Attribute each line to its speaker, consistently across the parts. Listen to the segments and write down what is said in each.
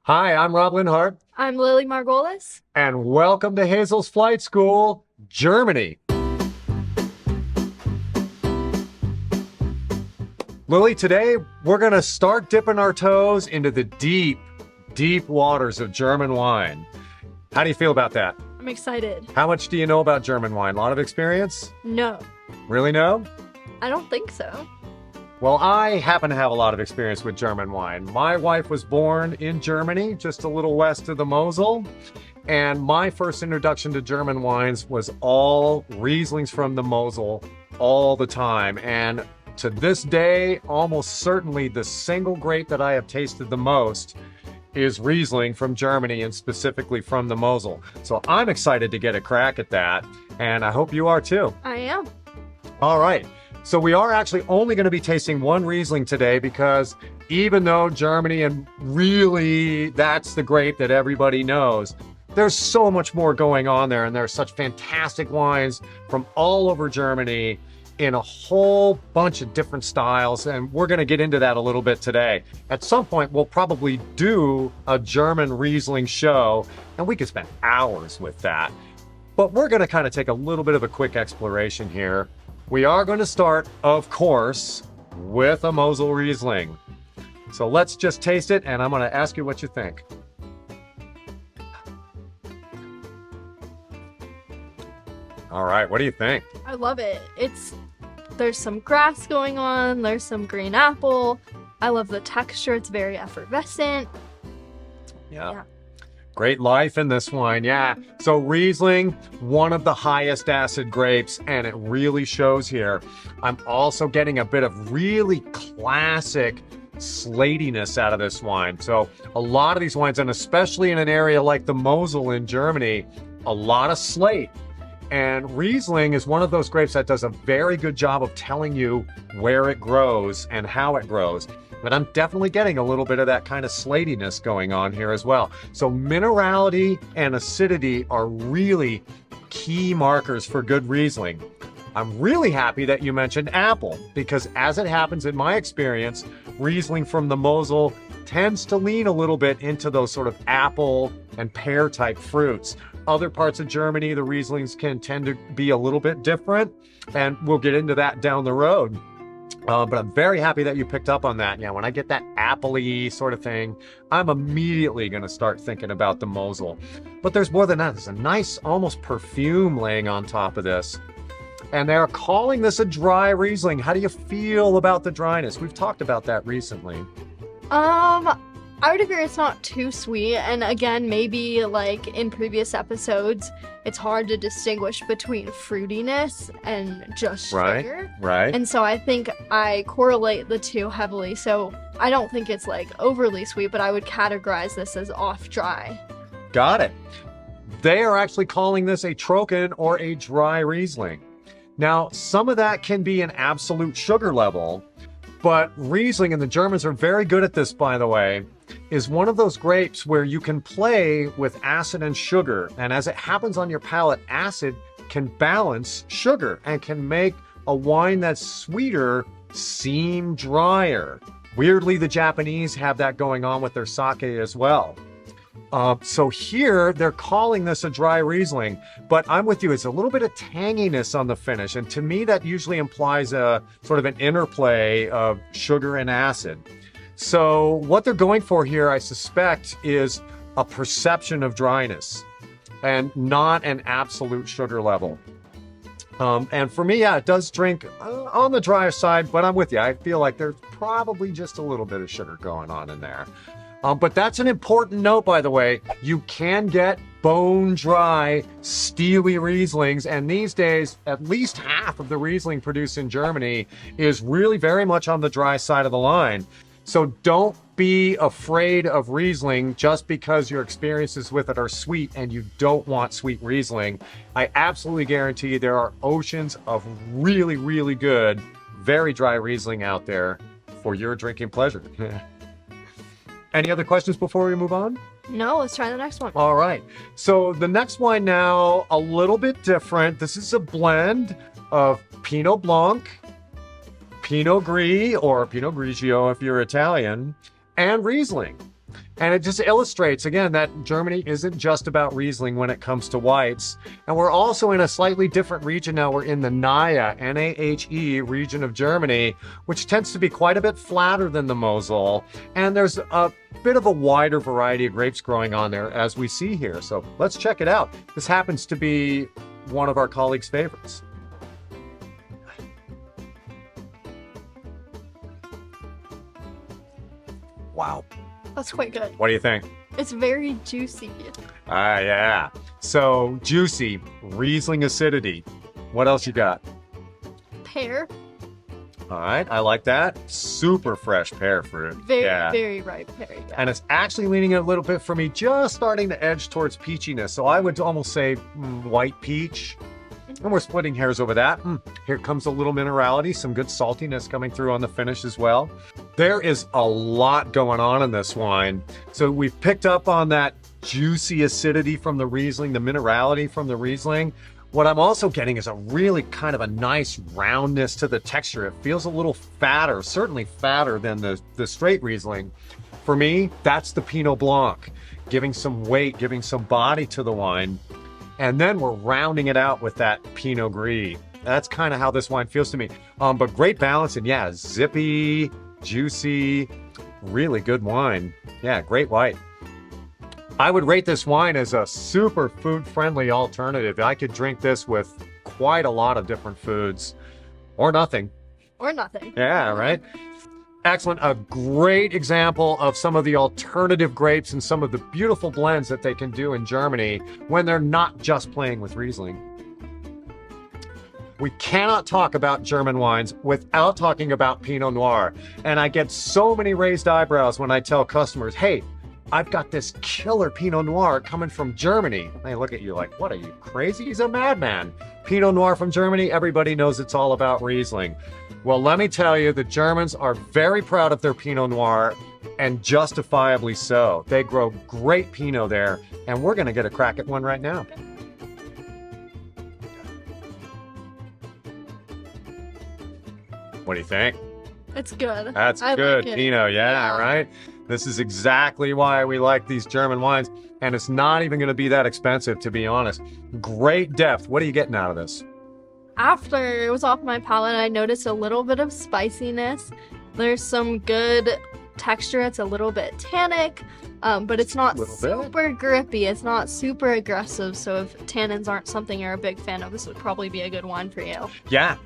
Speaker 1: Hi, I'm Rob Linhart,
Speaker 2: I'm Lily Margolis.
Speaker 1: and welcome to Hazel's Flight School, Germany. Lily, today we're going to start dipping our toes into the deep, deep waters of German wine. How do you feel about that?
Speaker 2: I'm excited.
Speaker 1: How much do you know about German wine? A lot of experience?
Speaker 2: No,
Speaker 1: Really know?
Speaker 2: I don't think so.
Speaker 1: Well, I happen to have a lot of experience with German wine. My wife was born in Germany, just a little west of the Mosel. And my first introduction to German wines was all Rieslings from the Mosel all the time. And to this day, almost certainly the single grape that I have tasted the most is Riesling from Germany and specifically from the Mosel. So I'm excited to get a crack at that. And I hope you are too.
Speaker 2: I am.
Speaker 1: All right. So we are actually only going to be tasting one Riesling today because even though Germany and really that's the grape that everybody knows, there's so much more going on there and there's such fantastic wines from all over Germany in a whole bunch of different styles, and we're going to get into that a little bit today. At some point, we'll probably do a German Riesling show, and we could spend hours with that. But we're going to kind of take a little bit of a quick exploration here. We are going to start, of course, with a Mosel Riesling. So let's just taste it, and I'm going to ask you what you think. All right, what do you think?
Speaker 2: I love it. There's some grass going on, there's some green apple. I love the texture. It's very effervescent. Yeah.
Speaker 1: Great life in this wine, yeah. So Riesling, one of the highest acid grapes, and it really shows here. I'm also getting a bit of really classic slatiness out of this wine. So a lot of these wines, and especially in an area like the Mosel in Germany, a lot of slate. And Riesling is one of those grapes that does a very good job of telling you where it grows and how it grows. But I'm definitely getting a little bit of that kind of slatiness going on here as well. So minerality and acidity are really key markers for good Riesling. I'm really happy that you mentioned apple, because as it happens in my experience, Riesling from the Mosel tends to lean a little bit into those sort of apple and pear type fruits. Other parts of Germany, the Rieslings can tend to be a little bit different, and we'll get into that down the road. But I'm very happy that you picked up on that. Yeah, when I get that apple-y sort of thing, I'm immediately going to start thinking about the Mosel. But there's more than that. There's a nice, almost perfume laying on top of this. And they're calling this a dry Riesling. How do you feel about the dryness? We've talked about that recently.
Speaker 2: I would agree it's not too sweet, and again, maybe like in previous episodes, it's hard to distinguish between fruitiness and just sugar.
Speaker 1: Right.
Speaker 2: And so I think I correlate the two heavily, so I don't think it's like overly sweet, but I would categorize this as off dry.
Speaker 1: Got it. They are actually calling this a Trocken or a dry Riesling. Now, some of that can be an absolute sugar level, but Riesling, and the Germans are very good at this, by the way, is one of those grapes where you can play with acid and sugar. And as it happens on your palate, acid can balance sugar and can make a wine that's sweeter seem drier. Weirdly, the Japanese have that going on with their sake as well. So here they're calling this a dry Riesling, but I'm with you. It's a little bit of tanginess on the finish. And to me, that usually implies a sort of an interplay of sugar and acid. So what they're going for here, I suspect, is a perception of dryness and not an absolute sugar level. And for me, yeah, it does drink on the drier side, but I'm with you. I feel like there's probably just a little bit of sugar going on in there. But that's an important note, by the way. You can get bone dry, steely Rieslings, and these days, at least half of the Riesling produced in Germany is really very much on the dry side of the line. So don't be afraid of Riesling just because your experiences with it are sweet and you don't want sweet Riesling. I absolutely guarantee you there are oceans of really, really good, very dry Riesling out there for your drinking pleasure. Any other questions before we move on?
Speaker 2: No, let's try the next one.
Speaker 1: All right. So the next wine now, a little bit different. This is a blend of Pinot Blanc, Pinot Gris, or Pinot Grigio if you're Italian, and Riesling. And it just illustrates, again, that Germany isn't just about Riesling when it comes to whites. And we're also in a slightly different region now. We're in the Nahe, N-A-H-E region of Germany, which tends to be quite a bit flatter than the Mosel. And there's a bit of a wider variety of grapes growing on there, as we see here. So let's check it out. This happens to be one of our colleagues' favorites. Wow.
Speaker 2: That's quite good.
Speaker 1: What do you think?
Speaker 2: It's very juicy.
Speaker 1: Ah, yeah. So juicy, Riesling acidity. What else you got?
Speaker 2: Pear.
Speaker 1: All right, I like that. Super fresh pear fruit.
Speaker 2: Very ripe pear. Yeah.
Speaker 1: And it's actually leaning a little bit for me, just starting to edge towards peachiness. So I would almost say white peach. And we're splitting hairs over that. Here comes a little minerality, some good saltiness coming through on the finish as well. There is a lot going on in this wine. So we've picked up on that juicy acidity from the Riesling, the minerality from the Riesling. What I'm also getting is a really kind of a nice roundness to the texture. It feels a little fatter, certainly fatter than the straight Riesling. For me, that's the Pinot Blanc, giving some weight, giving some body to the wine. And then we're rounding it out with that Pinot Gris. That's kind of how this wine feels to me. But great balance, and yeah, zippy, juicy, really good wine. Yeah, great white. I would rate this wine as a super food-friendly alternative. I could drink this with quite a lot of different foods, or nothing.
Speaker 2: Or nothing.
Speaker 1: Yeah, right? Excellent. A great example of some of the alternative grapes and some of the beautiful blends that they can do in Germany when they're not just playing with Riesling. We cannot talk about German wines without talking about Pinot Noir. And I get so many raised eyebrows when I tell customers, hey, I've got this killer Pinot Noir coming from Germany. They look at you like, what, are you crazy? He's a madman. Pinot Noir from Germany, everybody knows it's all about Riesling. Well, let me tell you, the Germans are very proud of their Pinot Noir, and justifiably so. They grow great Pinot there, and we're going to get a crack at one right now. What do you think?
Speaker 2: It's good.
Speaker 1: That's
Speaker 2: I
Speaker 1: good
Speaker 2: like it.
Speaker 1: Pinot, yeah, right? This is exactly why we like these German wines, and it's not even going to be that expensive, to be honest. Great depth. What are you getting out of this?
Speaker 2: After it was off my palate, I noticed a little bit of spiciness. There's some good texture. It's a little bit tannic, but it's not super grippy. It's not super aggressive. So if tannins aren't something you're a big fan of, this would probably be a good one for you.
Speaker 1: Yeah,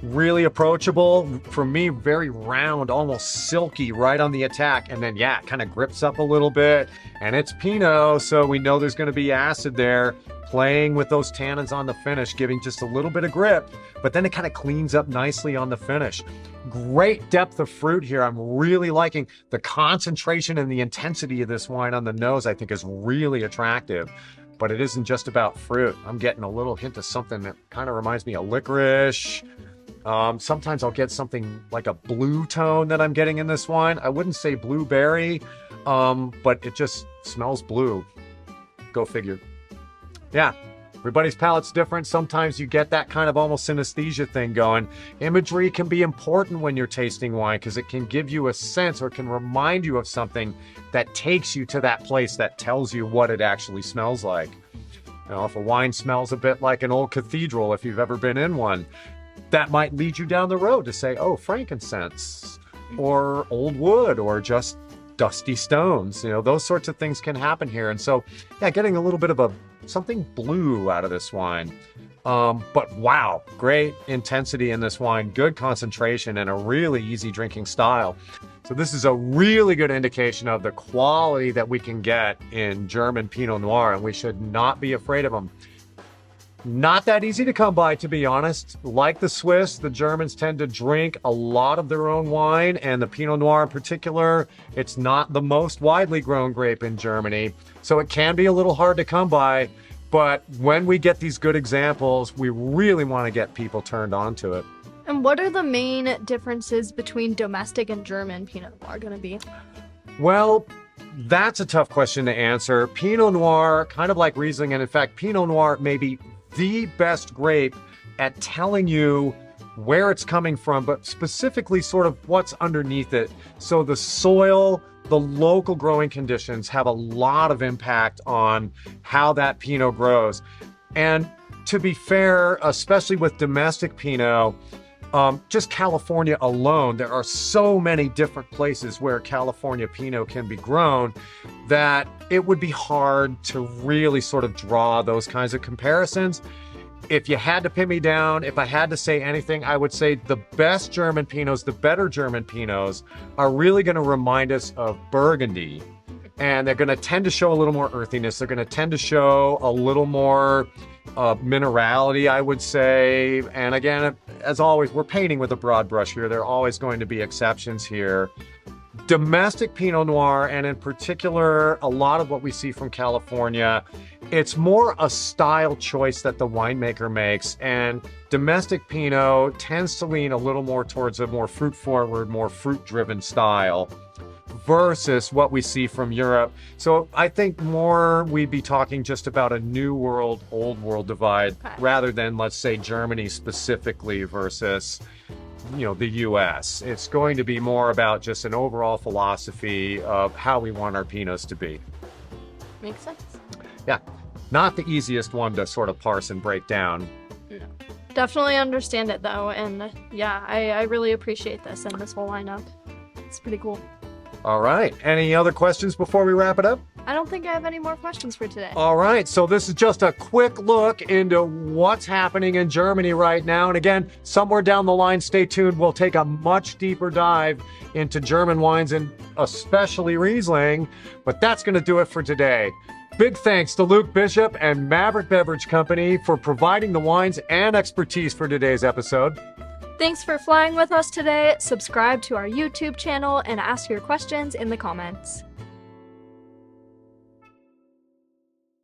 Speaker 1: really approachable. For me, very round, almost silky right on the attack. And then, yeah, it kind of grips up a little bit. And it's Pinot, so we know there's going to be acid there, playing with those tannins on the finish, giving just a little bit of grip, but then it kind of cleans up nicely on the finish. Great depth of fruit here. I'm really liking the concentration and the intensity of this wine on the nose. I think is really attractive, but it isn't just about fruit. I'm getting a little hint of something that kind of reminds me of licorice. Sometimes I'll get something like a blue tone that I'm getting in this wine. I wouldn't say blueberry, but it just smells blue. Go figure. Yeah, everybody's palate's different. Sometimes you get that kind of almost synesthesia thing going. Imagery can be important when you're tasting wine because it can give you a sense or can remind you of something that takes you to that place that tells you what it actually smells like. You know, if a wine smells a bit like an old cathedral, if you've ever been in one, that might lead you down the road to say, oh, frankincense or old wood or just dusty stones. You know, those sorts of things can happen here. And so, yeah, getting a little bit of something blue out of this wine. But wow, great intensity in this wine, good concentration, and a really easy drinking style. So this is a really good indication of the quality that we can get in German Pinot Noir, and we should not be afraid of them. Not that easy to come by, to be honest. Like the Swiss, the Germans tend to drink a lot of their own wine, and the Pinot Noir in particular, it's not the most widely grown grape in Germany, so it can be a little hard to come by. But when we get these good examples, we really want to get people turned on to it.
Speaker 2: And what are the main differences between domestic and German Pinot Noir going to be?
Speaker 1: Well, that's a tough question to answer. Pinot Noir, kind of like Riesling, and in fact, Pinot Noir may be the best grape at telling you where it's coming from, but specifically sort of what's underneath it. So the soil, the local growing conditions have a lot of impact on how that Pinot grows. And to be fair, especially with domestic Pinot, just California alone, there are so many different places where California Pinot can be grown that it would be hard to really sort of draw those kinds of comparisons. If you had to pin me down, if I had to say anything, I would say the best German Pinots, the better German Pinots, are really going to remind us of Burgundy. And they're going to tend to show a little more earthiness. They're going to tend to show a little more minerality, I would say. And again, as always, we're painting with a broad brush here. There are always going to be exceptions here. Domestic Pinot Noir, and in particular, a lot of what we see from California, it's more a style choice that the winemaker makes. And domestic Pinot tends to lean a little more towards a more fruit-forward, more fruit-driven style versus what we see from Europe. So I think more we'd be talking just about a new world, old world divide, rather than, let's say, Germany specifically versus, you know, the US. It's going to be more about just an overall philosophy of how we want our Pinots to be.
Speaker 2: Makes sense.
Speaker 1: Yeah, not the easiest one to sort of parse and break down.
Speaker 2: No. Definitely understand it though, and yeah, I really appreciate this and this whole lineup. It's pretty cool.
Speaker 1: All right. Any other questions before we wrap it up?
Speaker 2: I don't think I have any more questions for today.
Speaker 1: All right. So this is just a quick look into what's happening in Germany right now. And again, somewhere down the line, stay tuned. We'll take a much deeper dive into German wines and especially Riesling. But that's going to do it for today. Big thanks to Luke Bishop and Maverick Beverage Company for providing the wines and expertise for today's episode.
Speaker 2: Thanks for flying with us today. Subscribe to our YouTube channel and ask your questions in the comments.